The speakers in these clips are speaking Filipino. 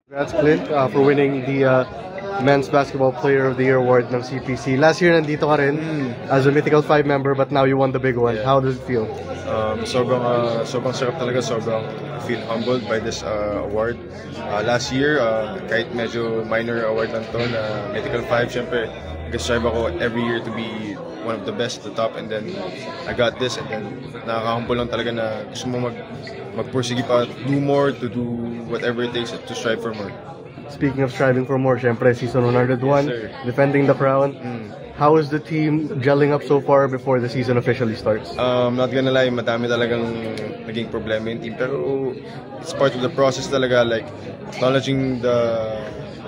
Congrats, Clint, for winning the Men's Basketball Player of the Year award ng CPC. Last year, nandito ka rin as a Mythical 5 member, but now you won the big one. Yeah. How does it feel? Sobrang sarap talaga, sobrang feel humbled by this award. Last year, kahit medyo minor award lang to na Mythical 5, syempre, nag-strive ako every year to be one of the best, the top, and then I got this, and then nakaka-humble lang talaga na gusto mo magpursige pa, do more, to do whatever it takes to strive for more. Speaking of striving for more, syempre, season 101, Yes, defending the crown. How is the team gelling up so far before the season officially starts? Not gonna lie, madami talagang naging problema yung team, pero it's part of the process talaga, like acknowledging the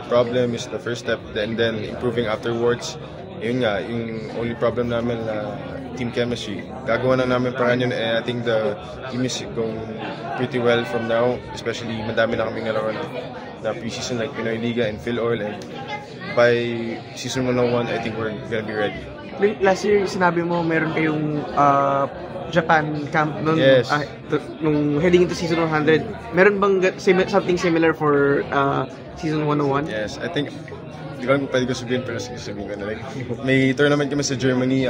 problem is the first step, and then improving afterwards. Yun nga, yung only problem namin na team chemistry. Gagawa na namin paraan yun, and I think the team is going pretty well from now, especially madami na kaming nalaro na pre-season like Pinoy Liga and Phil Oil, and by season 101, I think we're gonna be ready. Last year, sinabi mo meron kayong Japan camp nung, Yes. Nung heading into season 100. Meron bang something similar for season 101? Yes, I think hindi ko alam kung pwede ko sabihin, pero sabihin ko na, like, may tournament kami sa Germany.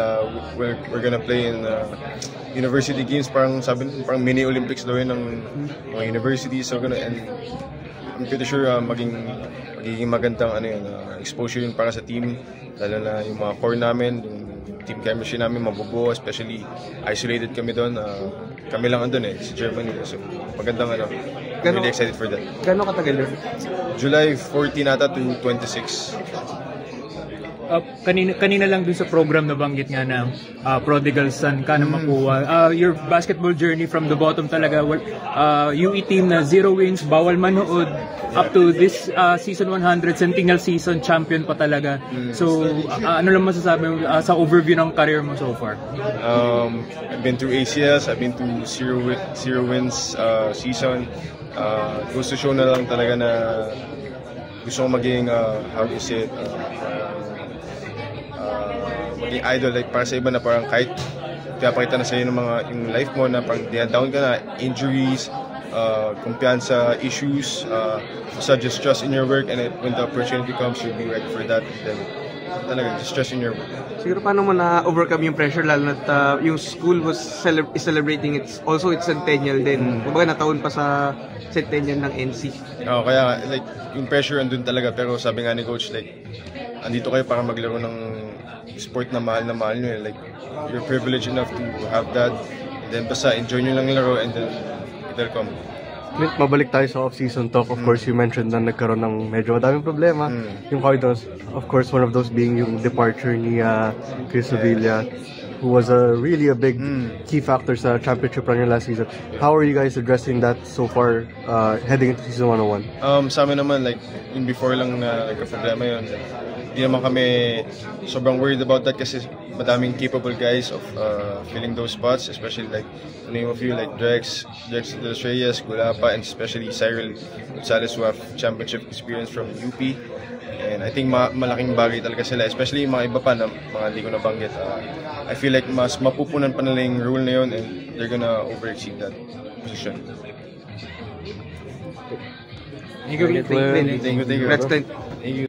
We're gonna play in university games, parang mini Olympics daw yun ng mga university. So and I'm pretty sure magiging magandang exposure yun para sa team, lalo na yung mga core namin, yung team chemistry namin mabubuo, especially isolated kami doon. Kami lang andun sa Germany. So magandang I'm really excited for that. Gano'ng katagal yun? July 14 ata to 26. Kanina lang dun sa program na banggit nga ng Prodigal Son ka na makuha. Your basketball journey from the bottom talaga. UE team na 0 wins, bawal manood, up to this season 100, Centennial season, champion pa talaga. So, ano lang masasabi mo sa overview ng career mo so far? I've been through ACS, I've been through zero wins season. Goes to show na lang talaga na gusto ko maging, how do you say it, maging idol, like para sa iba na parang kahit pinapakita na sa'yo yung life mo na parang down ka na, injuries, kumpiyansa issues, just trust in your work, and when the opportunity comes, you'll be ready for that. Then talaga, just trust in your work. Siguro paano mo na-overcome yung pressure, lalo na yung school is celebrating its centennial din. Kumbaga nataon pa sa centennial ng NC. Kaya like yung pressure andun talaga, pero sabi nga ni coach, like andito kayo para maglaro ng sport na mahal nyo, like you're privileged enough to have that, then basta enjoy nyo lang laro, and then it'll come. Clint, mabalik tayo sa off-season talk. Of course, you mentioned na nagkaroon ng medyo madaming problema. Yung Cardinals, of course, one of those being yung departure ni Chris Sevilla, who was really a big key factor sa championship run last season. How are you guys addressing that so far heading into season 101? Sa amin naman, like yung before lang na problema yun, hindi naman kami sobrang worried about that kasi madaming capable guys of filling those spots, especially like to name a few, like Drex De Los Reyes, Gulapa, and especially Cyril Gonzalez, who have championship experience from UP. And I think malaking bagay talaga sila, especially yung mga iba pa na mga hindi ko nabanggit. I feel like mas mapupunan pa nila yung rule na yun, and they're gonna over-exceed that position. Thank you. Thank you. Thank you. Thank you.